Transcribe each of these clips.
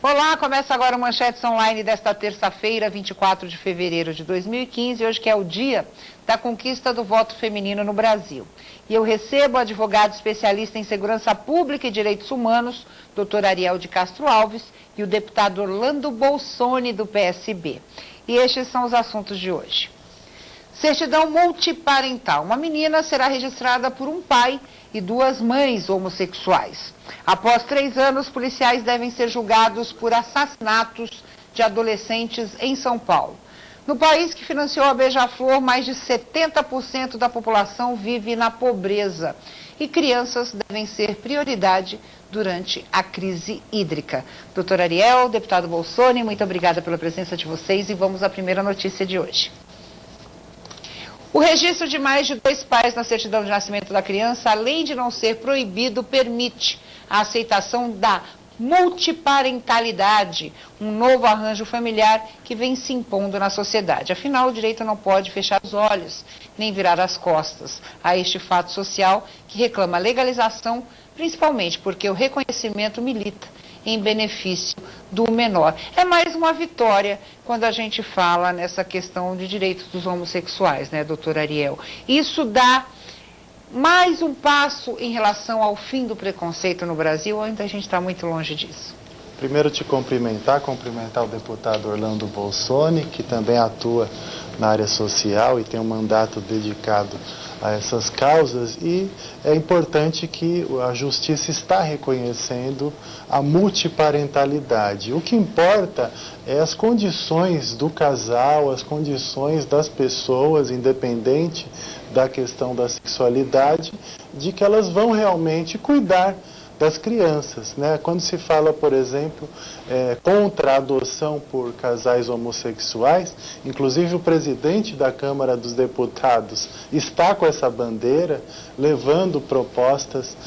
Olá, começa agora o Manchetes Online desta terça-feira, 24 de fevereiro de 2015, hoje que é o dia da conquista do voto feminino no Brasil. E eu recebo o advogado especialista em segurança pública e direitos humanos, Dr. Ariel de Castro Alves, e o deputado Orlando Bolsoni, do PSB. E estes são os assuntos de hoje. Certidão multiparental. Uma menina será registrada por um pai e duas mães homossexuais. Após 3 anos, policiais devem ser julgados por assassinatos de adolescentes em São Paulo. No país que financiou a Beija-Flor, mais de 70% da população vive na pobreza. E crianças devem ser prioridade durante a crise hídrica. Doutor Ariel, deputado Bolsoni, muito obrigada pela presença de vocês e vamos à primeira notícia de hoje. O registro de mais de 2 pais na certidão de nascimento da criança, além de não ser proibido, permite a aceitação da multiparentalidade, um novo arranjo familiar que vem se impondo na sociedade. Afinal, o direito não pode fechar os olhos, nem virar as costas a este fato social que reclama legalização, principalmente porque o reconhecimento milita em benefício do menor. É mais uma vitória quando a gente fala nessa questão de direitos dos homossexuais, né, doutor Ariel? Isso dá mais um passo em relação ao fim do preconceito no Brasil, ou ainda a gente está muito longe disso? Primeiro te cumprimentar o deputado Orlando Bolsoni, que também atua na área social e tem um mandato dedicado a essas causas, e é importante que a justiça está reconhecendo a multiparentalidade. O que importa é as condições do casal, as condições das pessoas, independente da questão da sexualidade, de que elas vão realmente cuidar das crianças, né? Quando se fala, por exemplo, contra a adoção por casais homossexuais, inclusive o presidente da Câmara dos Deputados está com essa bandeira, levando propostas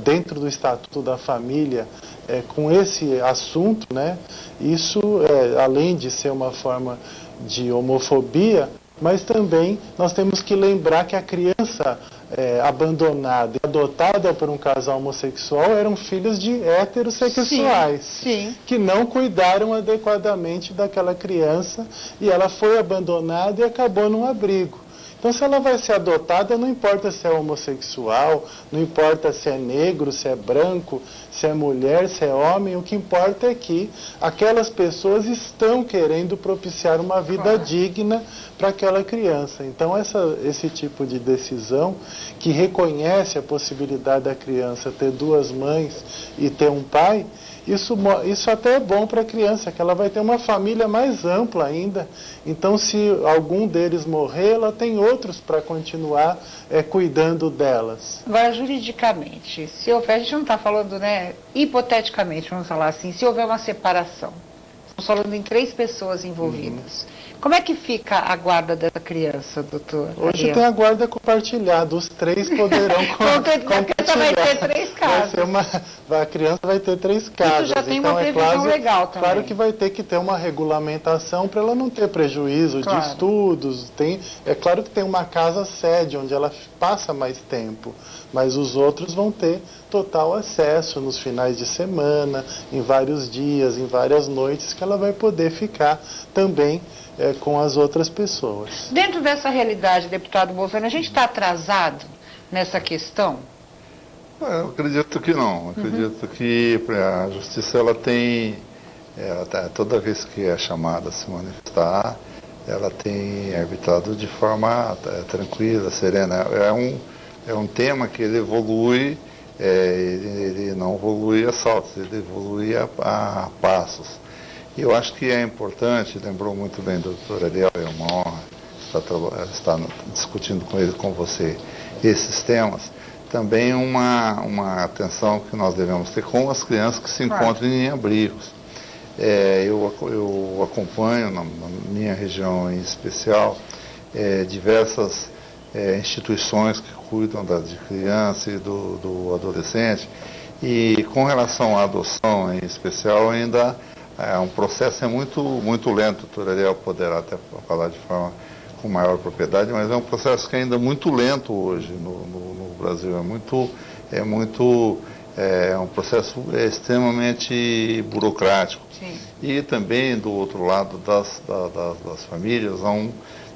dentro do Estatuto da Família com esse assunto, né? Isso, além de ser uma forma de homofobia, mas também nós temos que lembrar que a criança abandonada e adotada por um casal homossexual eram filhos de heterossexuais, sim. Que não cuidaram adequadamente daquela criança e ela foi abandonada e acabou num abrigo. Então, se ela vai ser adotada, não importa se é homossexual, não importa se é negro, se é branco, se é mulher, se é homem, o que importa é que aquelas pessoas estão querendo propiciar uma vida digna para aquela criança. Então, esse tipo de decisão que reconhece a possibilidade da criança ter 2 mães e ter um pai, isso até é bom para a criança, que ela vai ter uma família mais ampla ainda. Então, se algum deles morrer, ela tem outros para continuar cuidando delas. Agora, juridicamente, se houver, a gente não está falando, né, hipoteticamente, vamos falar assim, se houver uma separação, estamos falando em 3 pessoas envolvidas. Como é que fica a guarda dessa criança, doutor? Hoje Ariel? tem a guarda compartilhada, os 3 poderão compartilhar. A criança vai ter 3 casas. A criança vai ter 3 casas. Isso já tem então, uma previsão legal também. Claro que vai ter que ter uma regulamentação para ela não ter prejuízo de estudos. É claro que tem uma casa sede, onde ela passa mais tempo, mas os outros vão ter total acesso nos finais de semana, em vários dias, em várias noites, que ela vai poder ficar também com as outras pessoas. Dentro dessa realidade, deputado Bolsonaro, a gente está atrasado nessa questão? Eu acredito que não. Acredito que a justiça ela tem, toda vez que é chamada a se manifestar, ela tem arbitrado de forma tranquila, serena. É um tema que ele evolui, ele não evolui a saltos, ele evolui a passos. E eu acho que é importante, lembrou muito bem do doutor Ariel, é uma honra estar discutindo com ele, com você, esses temas. Também uma atenção que nós devemos ter com as crianças que se encontram em abrigos. Eu acompanho, na minha região em especial, diversas instituições que cuidam de criança e do adolescente. E com relação à adoção em especial, ainda um processo muito lento. O doutor Ariel poderá até falar de forma com maior propriedade, mas é um processo que é ainda muito lento hoje no Brasil. É muito é um processo extremamente burocrático. Sim. E também, do outro lado das famílias, há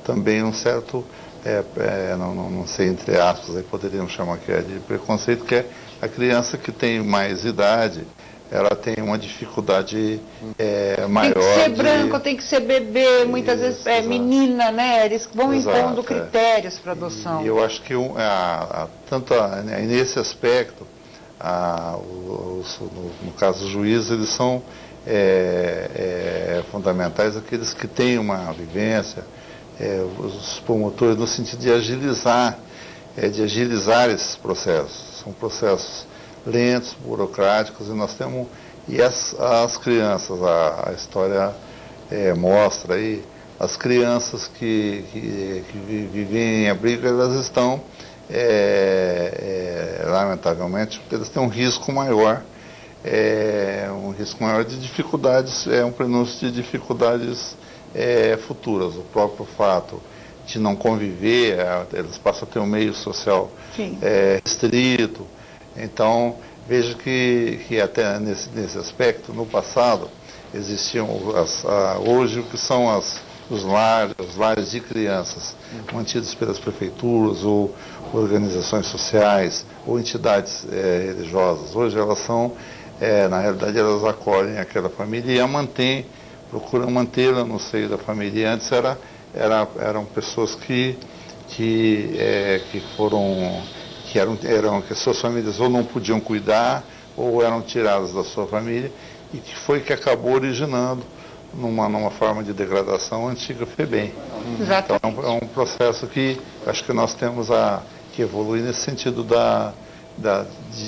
também um certo, não sei, entre aspas, aí poderíamos chamar que é de preconceito, que é a criança que tem mais idade, ela tem uma dificuldade maior. Tem que ser branco, tem que ser bebê, muitas vezes é menina, né? Eles vão impondo critérios para adoção. E eu acho que nesse aspecto, no caso os juízes, eles são fundamentais, aqueles que têm uma vivência, os promotores, no sentido de agilizar esses processos. São processos lentos, burocráticos, e as crianças, a história mostra aí, as crianças que vivem em abrigo, elas estão, lamentavelmente, porque elas têm um risco maior de dificuldades, um prenúncio de dificuldades futuras. O próprio fato de não conviver, eles passam a ter um meio social restrito. Então, vejo que até nesse aspecto, no passado, existiam hoje o que são os lares de crianças, mantidos pelas prefeituras ou organizações sociais ou entidades religiosas. Hoje elas são, na realidade, elas acolhem aquela família e procuram mantê-la no seio da família. E antes eram pessoas que suas famílias ou não podiam cuidar ou eram tiradas da sua família, e que foi que acabou originando numa forma de degradação a antiga FEBEM. Então é um processo que acho que nós temos que evoluir nesse sentido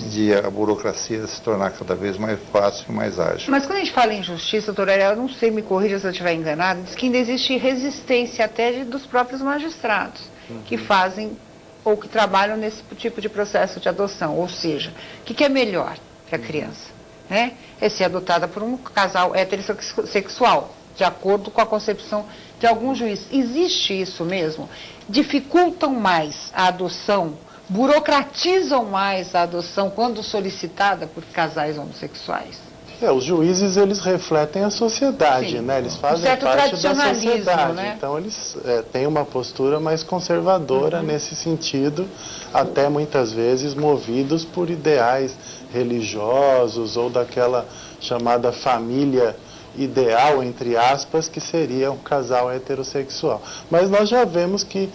de a burocracia se tornar cada vez mais fácil e mais ágil. Mas quando a gente fala em justiça, doutora Ariela, eu não sei, me corrija se eu estiver enganado, diz que ainda existe resistência até dos próprios magistrados que fazem ou que trabalham nesse tipo de processo de adoção. Ou seja, o que é melhor para a criança? Né? É ser adotada por um casal heterossexual, de acordo com a concepção de algum juiz. Existe isso mesmo? Dificultam mais a adoção, burocratizam mais a adoção quando solicitada por casais homossexuais? Os juízes, eles refletem a sociedade, Sim. Né? Eles fazem certo parte da sociedade. Né? Então, eles têm uma postura mais conservadora nesse sentido, até muitas vezes movidos por ideais religiosos ou daquela chamada família ideal, entre aspas, que seria um casal heterossexual. Mas nós já vemos que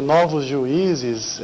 novos juízes,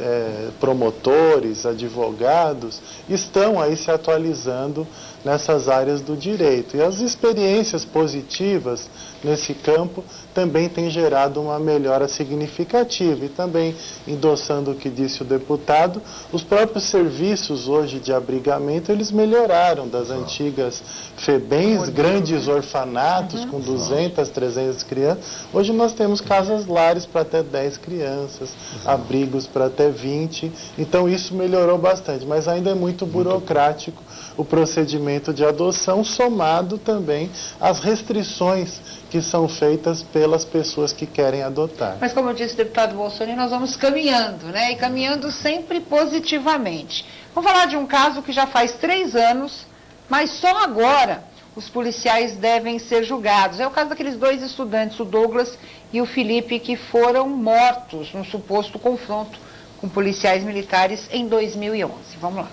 promotores, advogados, estão aí se atualizando nessas áreas do direito. E as experiências positivas nesse campo também têm gerado uma melhora significativa. E também, endossando o que disse o deputado, os próprios serviços hoje de abrigamento, eles melhoraram das antigas FEBEMs, grandes orfanatos com 200, 300 crianças. Hoje nós temos casas-lares para até 10 crianças, abrigos para até 20. Então isso melhorou bastante, mas ainda é muito burocrático o procedimento de adoção, somado também às restrições que são feitas pelas pessoas que querem adotar. Mas como disse o deputado Bolsonaro, nós vamos caminhando, né? E caminhando sempre positivamente. Vamos falar de um caso que já faz 3 anos, mas só agora os policiais devem ser julgados. É o caso daqueles 2 estudantes, o Douglas e o Felipe, que foram mortos num suposto confronto com policiais militares em 2011. Vamos lá.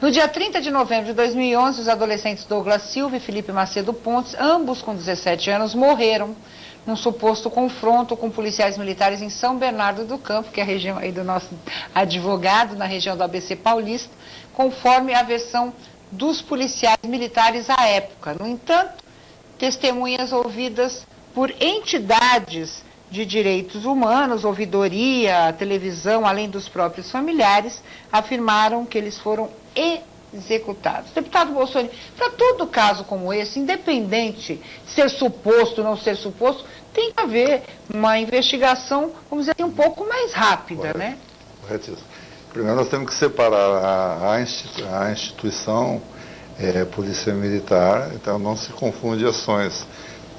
No dia 30 de novembro de 2011, os adolescentes Douglas Silva e Felipe Macedo Pontes, ambos com 17 anos, morreram num suposto confronto com policiais militares em São Bernardo do Campo, que é a região aí do nosso advogado, na região do ABC Paulista, conforme a versão dos policiais militares à época. No entanto, testemunhas ouvidas por entidades de direitos humanos, ouvidoria, televisão, além dos próprios familiares, afirmaram que eles foram executados. Deputado Bolsonaro, para todo caso como esse, independente de ser suposto ou não ser suposto, tem que haver uma investigação, vamos dizer assim, um pouco mais rápida, né? Corretíssimo. Primeiro nós temos que separar a instituição polícia militar, então não se confunde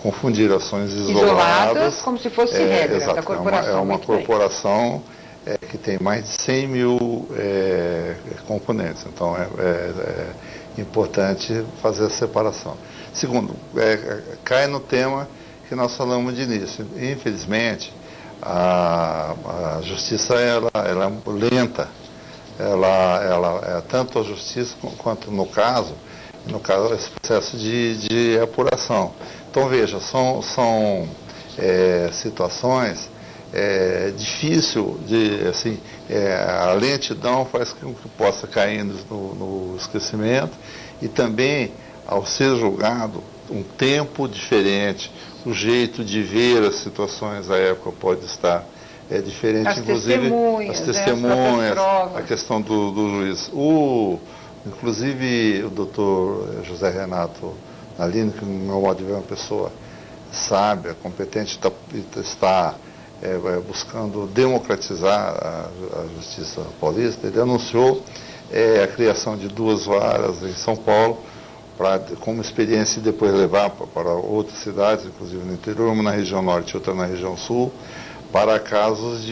confundir ações isoladas como se fosse regra da corporação. É uma corporação que tem mais de 100 mil componentes. Então é importante fazer a separação. Segundo, cai no tema que nós falamos de início. Infelizmente, a justiça ela é lenta. Tanto a justiça quanto no caso esse processo de apuração. Então veja, são situações difícil de, assim, a lentidão faz com que possa cair no esquecimento, e também, ao ser julgado, um tempo diferente, o jeito de ver as situações à época pode estar diferente, as inclusive as testemunhas, a questão do juiz. Inclusive o doutor José Renato Nalini, que no meu modo de ver é uma pessoa sábia, competente, está buscando democratizar a justiça paulista. Ele anunciou a criação de 2 varas em São Paulo, como experiência, e depois levar para outras cidades, inclusive no interior, uma na região norte e outra na região sul, para casos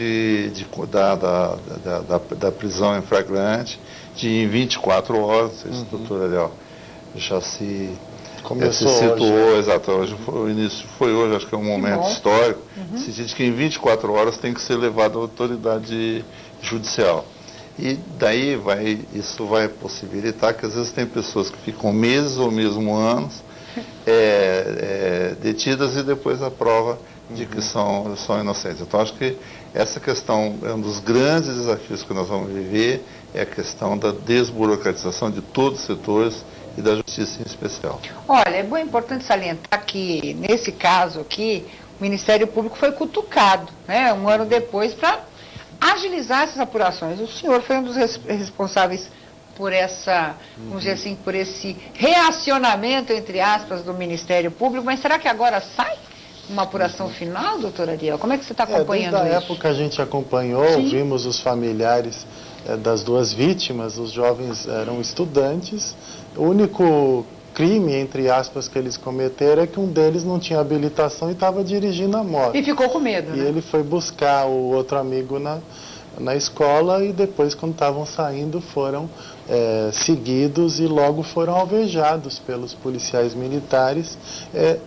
da prisão em flagrante em 24 horas. Esse doutor Ariel já se situou, hoje. Exato, hoje o início foi hoje, acho que é um momento histórico, se diz que em 24 horas tem que ser levado à autoridade judicial. E daí isso vai possibilitar que às vezes tem pessoas que ficam meses ou mesmo anos detidas e depois a prova de que são inocentes. Então acho que essa questão é um dos grandes desafios que nós vamos viver, é a questão da desburocratização de todos os setores e da justiça em especial. Olha, é importante salientar que nesse caso aqui o Ministério Público foi cutucado, né, um ano depois, para agilizar essas apurações. O senhor foi um dos responsáveis por essa, vamos dizer assim, por esse reacionamento, entre aspas, do Ministério Público, mas será que agora sai uma apuração final, doutor Ariel? Como é que você está acompanhando isso? Desde a época a gente acompanhou, vimos os familiares das 2 vítimas, os jovens eram estudantes, o único crime, entre aspas, que eles cometeram é que um deles não tinha habilitação e estava dirigindo a moto. E ficou com medo, E né? ele foi buscar o outro amigo na escola, e depois, quando estavam saindo, foram seguidos e logo foram alvejados pelos policiais militares.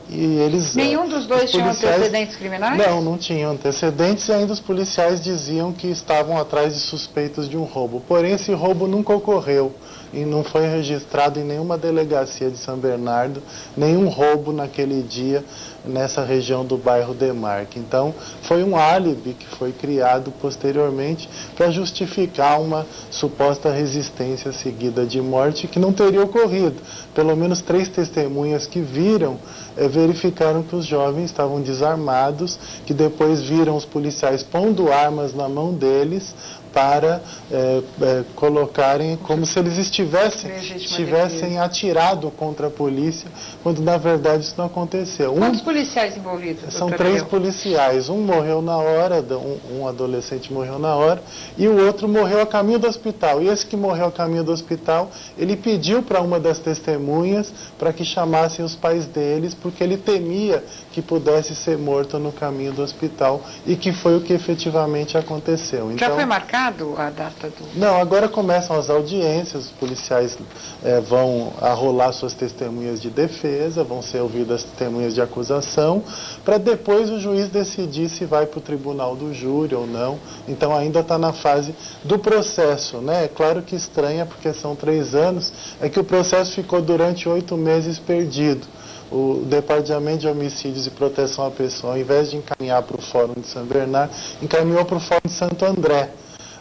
E eles, Nenhum dos dois tinha antecedentes criminais? Não tinham antecedentes, e ainda os policiais diziam que estavam atrás de suspeitos de um roubo. Porém, esse roubo nunca ocorreu e não foi registrado em nenhuma delegacia de São Bernardo, nenhum roubo naquele dia nessa região do bairro Demarque. Então, foi um álibi que foi criado posteriormente para justificar uma suposta resistência seguida de morte que não teria ocorrido. Pelo menos 3 testemunhas que viram verificaram que os jovens estavam desarmados, que depois viram os policiais pondo armas na mão deles para colocarem como se eles tivessem atirado contra a polícia, quando na verdade isso não aconteceu. Quantos policiais envolvidos? São 3 policiais, um morreu na hora, um adolescente morreu na hora, e o outro morreu a caminho do hospital. E esse que morreu a caminho do hospital, ele pediu para uma das testemunhas para que chamassem os pais deles, porque ele temia que pudesse ser morto no caminho do hospital, e que foi o que efetivamente aconteceu. Já foi marcado a data do... Não, agora começam as audiências, os policiais vão arrolar suas testemunhas de defesa, vão ser ouvidas as testemunhas de acusação, para depois o juiz decidir se vai para o tribunal do júri ou não. Então ainda está na fase do processo, né? É claro que estranha, porque são 3 anos, é que o processo ficou durante 8 meses perdido. O Departamento de Homicídios e Proteção à Pessoa, ao invés de encaminhar para o Fórum de São Bernardo, encaminhou para o Fórum de Santo André.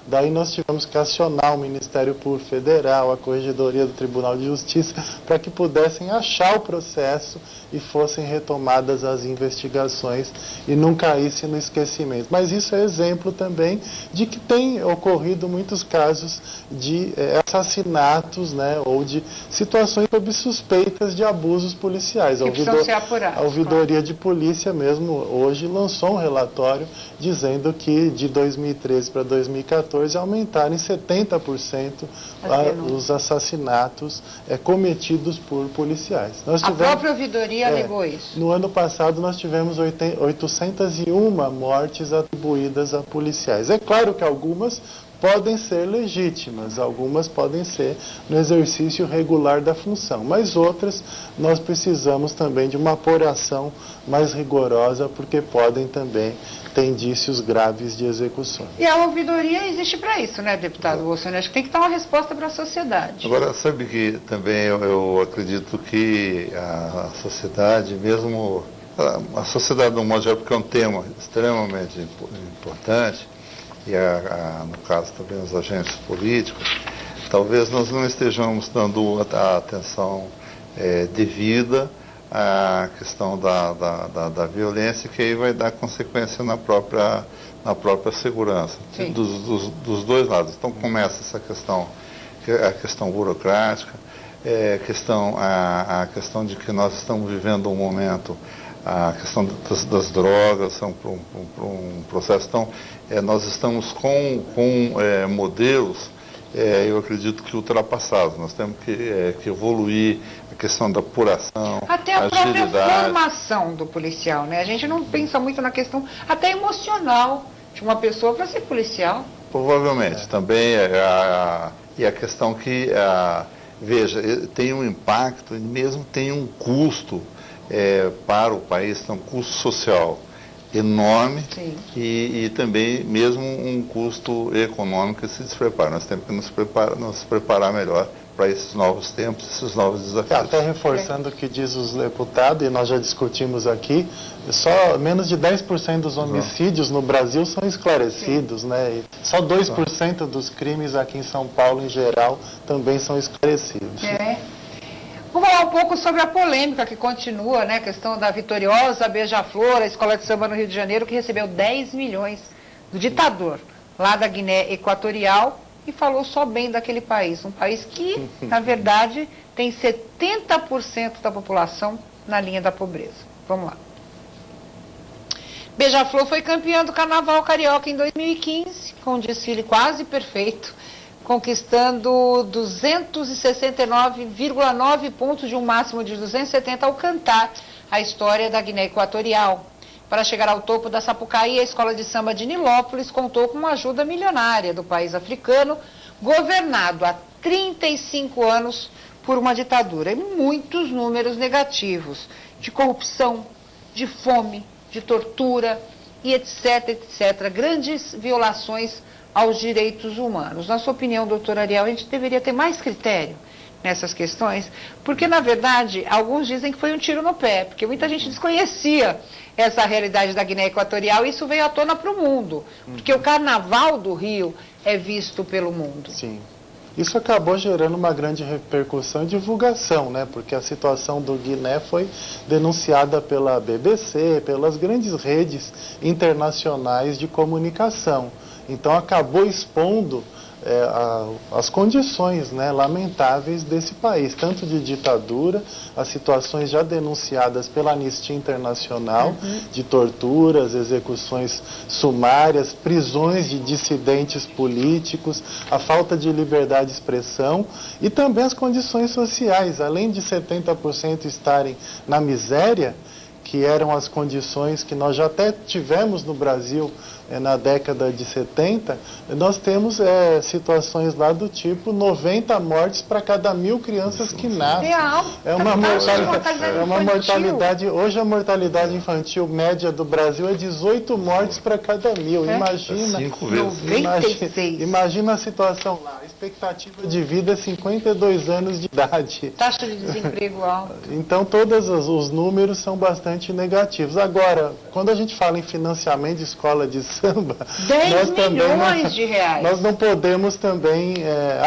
Daí nós tivemos que acionar o Ministério Público Federal, a Corregedoria do Tribunal de Justiça, para que pudessem achar o processo e fossem retomadas as investigações e não caísse no esquecimento. Mas isso é exemplo também de que tem ocorrido muitos casos de essa assassinatos, né, ou de situações sob suspeitas de abusos policiais. Que precisam ser apurados, a ouvidoria de polícia mesmo hoje lançou um relatório dizendo que de 2013 para 2014 aumentaram em 70% os assassinatos cometidos por policiais. A própria ouvidoria alegou isso. No ano passado nós tivemos 801 mortes atribuídas a policiais. É claro que algumas podem ser legítimas, algumas podem ser no exercício regular da função, mas outras nós precisamos também de uma apuração mais rigorosa, porque podem também ter indícios graves de execução. E a ouvidoria existe para isso, né, deputado Bolsonaro? Acho que tem que dar uma resposta para a sociedade. Agora, sabe que também eu acredito que a sociedade, mesmo a sociedade no modo geral, porque é um tema extremamente importante, e no caso também os agentes políticos, talvez nós não estejamos dando a atenção devida à questão da violência, que aí vai dar consequência na própria segurança, dos dois lados. Então começa essa questão, a questão burocrática, a questão de que nós estamos vivendo um momento, a questão das drogas, são para um processo. Então, nós estamos com modelos, eu acredito que ultrapassados. Nós temos que evoluir a questão da apuração, até a própria formação do policial, né? A gente não pensa muito na questão até emocional de uma pessoa para ser policial. Provavelmente. Também, e a questão que, veja, tem um impacto e mesmo tem um custo para o país, tem um custo social enorme e também mesmo um custo econômico que se desprepara. Nós temos que nos preparar melhor para esses novos tempos, esses novos desafios. Até reforçando o que diz os deputados, e nós já discutimos aqui, só menos de 10% dos homicídios no Brasil são esclarecidos, né? E só 2% dos crimes aqui em São Paulo, em geral, também são esclarecidos. Vamos falar um pouco sobre a polêmica que continua, né? A questão da vitoriosa Beija-Flor, a escola de samba no Rio de Janeiro, que recebeu 10 milhões do ditador lá da Guiné Equatorial e falou só bem daquele país. Um país que, na verdade, tem 70% da população na linha da pobreza. Vamos lá. Beija-Flor foi campeã do Carnaval Carioca em 2015, com um desfile quase perfeito, conquistando 269,9 pontos de um máximo de 270 ao cantar a história da Guiné Equatorial. Para chegar ao topo da Sapucaí, a escola de samba de Nilópolis contou com uma ajuda milionária do país africano, governado há 35 anos por uma ditadura e muitos números negativos de corrupção, de fome, de tortura e etc, etc. Grandes violações aos direitos humanos. Na sua opinião, doutor Ariel, a gente deveria ter mais critério nessas questões, porque, na verdade, alguns dizem que foi um tiro no pé, porque muita gente desconhecia essa realidade da Guiné Equatorial e isso veio à tona para o mundo, porque o Carnaval do Rio é visto pelo mundo. Sim. Isso acabou gerando uma grande repercussão e divulgação, né? Porque a situação do Guiné foi denunciada pela BBC, pelas grandes redes internacionais de comunicação. Então acabou expondo as condições, né, lamentáveis desse país, tanto de ditadura, as situações já denunciadas pela Anistia Internacional, de torturas, execuções sumárias, prisões de dissidentes políticos, a falta de liberdade de expressão e também as condições sociais, além de 70% estarem na miséria, que eram as condições que nós já até tivemos no Brasil na década de 70, nós temos situações lá do tipo 90 mortes para cada 1.000 crianças que nascem. É uma mortalidade, hoje a mortalidade infantil média do Brasil é 18 mortes para cada 1.000. Imagina, 5 vezes. Imagina a situação lá. A expectativa de vida é 52 anos de idade. Taxa de desemprego alta. Então todos os números são bastante negativos. Agora, quando a gente fala em financiamento de escola de samba, 10 milhões de reais. Nós não podemos também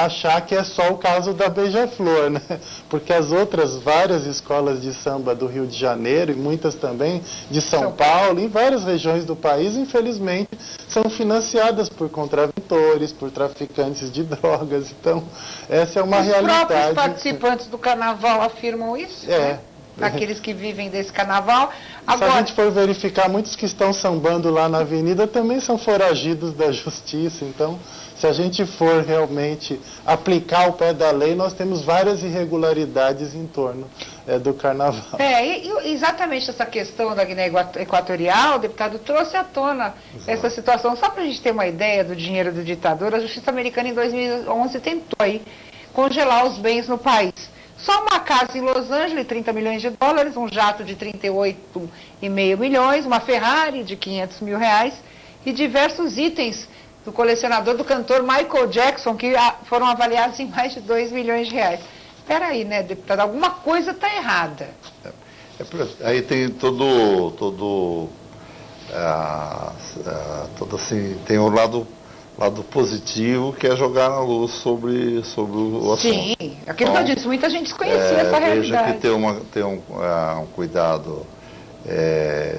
achar que é só o caso da Beija-Flor, né? Porque as outras várias escolas de samba do Rio de Janeiro e muitas também de São Paulo, em várias regiões do país, infelizmente, são financiadas por contraventores, por traficantes de drogas. Então, essa é uma realidade. Os próprios participantes do carnaval afirmam isso? Né? Aqueles que vivem desse carnaval. Agora, se a gente for verificar, muitos que estão sambando lá na avenida também são foragidos da justiça. Então, se a gente for realmente aplicar o pé da lei, nós temos várias irregularidades em torno do carnaval. Exatamente essa questão da Guiné Equatorial, o deputado trouxe à tona essa situação. Só para a gente ter uma ideia do dinheiro do ditador, a justiça americana em 2011 tentou aí congelar os bens no país. Só uma casa em Los Angeles, 30 milhões de dólares, um jato de 38,5 milhões, uma Ferrari de 500 mil reais e diversos itens do colecionador do cantor Michael Jackson, que foram avaliados em mais de 2 milhões de reais. Espera aí, né, deputado? Alguma coisa está errada. Aí tem todo assim, tem um lado positivo, que é jogar a luz sobre o assunto. Sim, aquilo que eu disse, muita gente desconhecia essa realidade. Veja que tem um cuidado,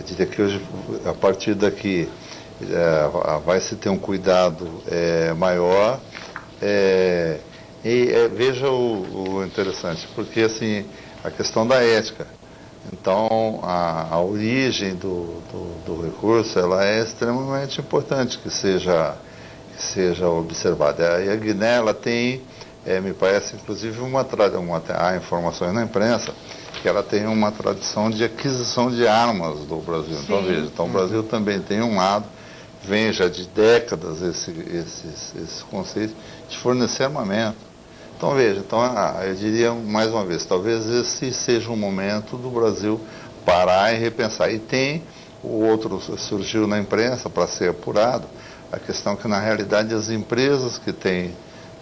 diria que hoje, a partir daqui, vai se ter um cuidado maior, veja o interessante, porque assim, a questão da ética. Então, a origem do recurso, ela é extremamente importante que seja observada. E a Guiné, ela tem, me parece, inclusive, há informações na imprensa, que ela tem uma tradição de aquisição de armas do Brasil. Sim. Então, veja, o Brasil também tem um lado, vem já de décadas esse conceito de fornecer armamento. Então, veja, eu diria mais uma vez, talvez esse seja um momento do Brasil parar e repensar. E tem, o outro surgiu na imprensa para ser apurado, a questão que, na realidade, as empresas que têm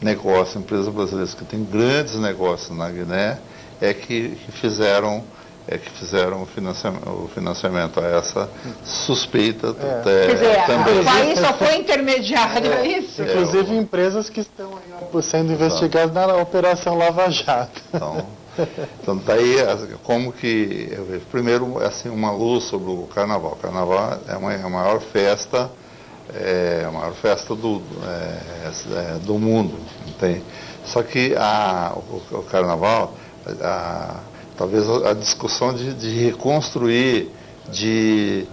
negócio, empresas brasileiras que têm grandes negócios na Guiné, que fizeram o financiamento a essa suspeita. Quer dizer, o país só foi intermediário, é isso? Inclusive empresas que estão sendo investigadas na Operação Lava Jato. Então daí, como que eu vejo? Primeiro, assim, uma luz sobre o Carnaval. O Carnaval é a maior festa, do mundo. Tem. Só que o Carnaval, talvez a discussão de reconstruir, de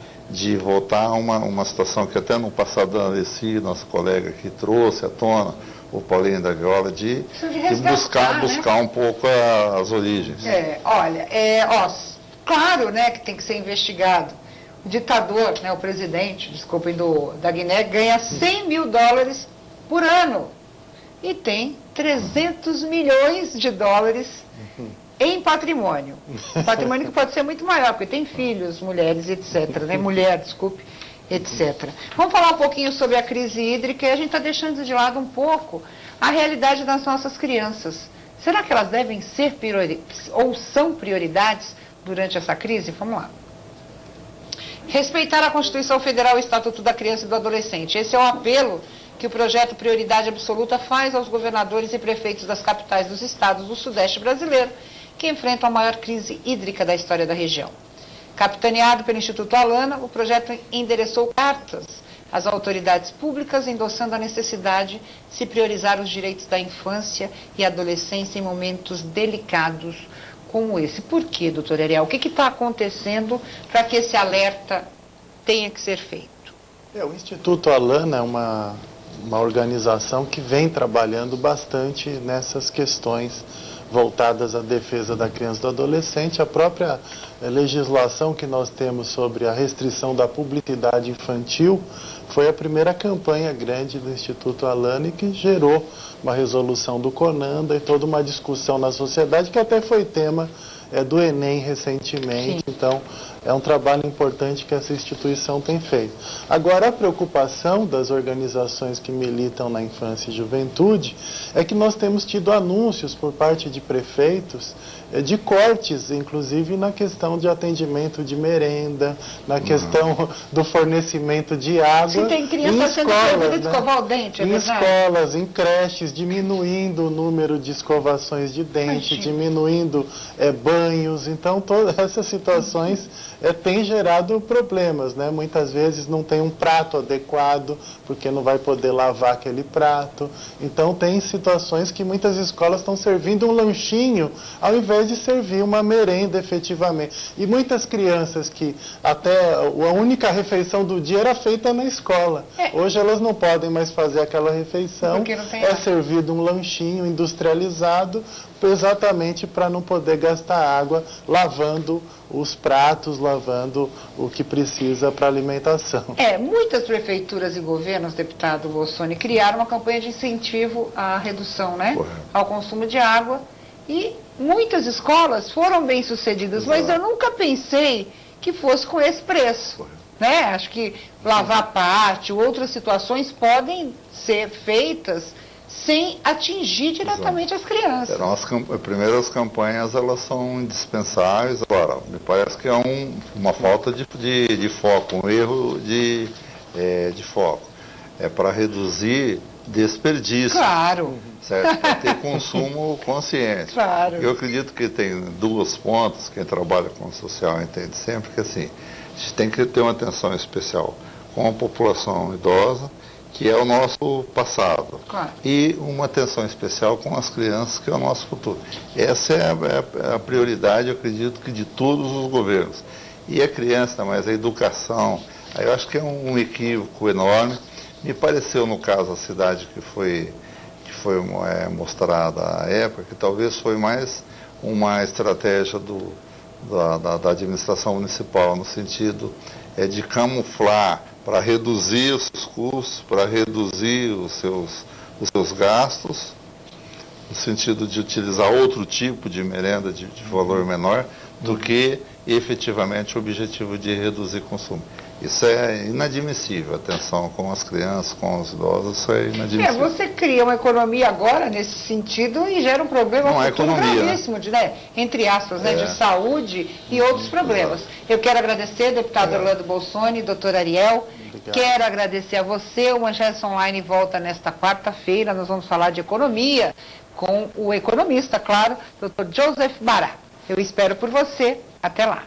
voltar a uma situação que até no passado a Alessi, nosso colega aqui, trouxe à tona, o Paulinho da Viola, de buscar um pouco as origens. Claro, né, que tem que ser investigado. O ditador, né, o presidente, desculpem, da Guiné, ganha 100 mil dólares por ano. E tem 300 milhões de dólares em patrimônio. Patrimônio que pode ser muito maior, porque tem filhos, mulheres, etc. Né? Etc. Vamos falar um pouquinho sobre a crise hídrica, e a gente está deixando de lado um pouco a realidade das nossas crianças. Será que elas devem ser ou são prioridades durante essa crise? Vamos lá. Respeitar a Constituição Federal e o Estatuto da Criança e do Adolescente. Esse é o apelo que o projeto Prioridade Absoluta faz aos governadores e prefeitos das capitais dos estados do Sudeste brasileiro, que enfrentam a maior crise hídrica da história da região. Capitaneado pelo Instituto Alana, o projeto endereçou cartas às autoridades públicas, endossando a necessidade de se priorizar os direitos da infância e adolescência em momentos delicados como esse. Por quê, doutor Ariel? O que está acontecendo para que esse alerta tenha que ser feito? O Instituto Alana é uma organização que vem trabalhando bastante nessas questões voltadas à defesa da criança e do adolescente. A própria legislação que nós temos sobre a restrição da publicidade infantil foi a primeira campanha grande do Instituto Alana, e que gerou uma resolução do CONANDA e toda uma discussão na sociedade, que até foi tema do Enem recentemente. Sim. Então, é um trabalho importante que essa instituição tem feito. Agora, a preocupação das organizações que militam na infância e juventude é que nós temos tido anúncios por parte de prefeitos de cortes, inclusive na questão de atendimento de merenda, na questão do fornecimento de água. Se tem criança sendo proibida de escovar o dente, é em verdade? escolas, em creches, diminuindo o número de escovações de dente, diminuindo banhos. Então, todas essas situações têm gerado problemas, né? Muitas vezes não tem um prato adequado, porque não vai poder lavar aquele prato. Então, tem situações que muitas escolas estão servindo um lanchinho, ao invés de servir uma merenda efetivamente. E muitas crianças que até a única refeição do dia era feita na escola. Hoje elas não podem mais fazer aquela refeição, servido um lanchinho industrializado, exatamente para não poder gastar água lavando os pratos, lavando o que precisa para alimentação. Muitas prefeituras e governos, deputado Bolsoni, criaram uma campanha de incentivo à redução, né, ao consumo de água, e muitas escolas foram bem sucedidas, mas eu nunca pensei que fosse com esse preço. Né? Acho que lavar pátio, outras situações podem ser feitas sem atingir diretamente as crianças. Primeiro, as campanhas elas são indispensáveis. Agora, me parece que é uma falta de foco, um erro de foco. É para reduzir desperdício. Claro. Certo? Para ter consumo consciente. Claro. Eu acredito que tem duas pontas, quem trabalha com o social entende sempre, que assim, a gente tem que ter uma atenção especial com a população idosa, que é o nosso passado, e uma atenção especial com as crianças, que é o nosso futuro. Essa é a prioridade, eu acredito, que de todos os governos. E a criança, mas a educação, aí eu acho que é um equívoco enorme. Me pareceu, no caso, a cidade que foi mostrada à época, que talvez foi mais uma estratégia da administração municipal, no sentido de camuflar, para reduzir os seus custos, para reduzir os seus gastos, no sentido de utilizar outro tipo de merenda de valor menor, do que efetivamente o objetivo de reduzir consumo. Isso é inadmissível, atenção com as crianças, com os idosos, isso é inadmissível. Você cria uma economia agora nesse sentido e gera um problema gravíssimo, né? Entre aspas, de saúde e outros problemas. Eu quero agradecer, deputado Orlando Bolsoni, doutor Ariel. Obrigado. Quero agradecer a você. O Manchetes Online volta nesta quarta-feira. Nós vamos falar de economia com o economista, claro, doutor Joseph Bará. Eu espero por você. Até lá.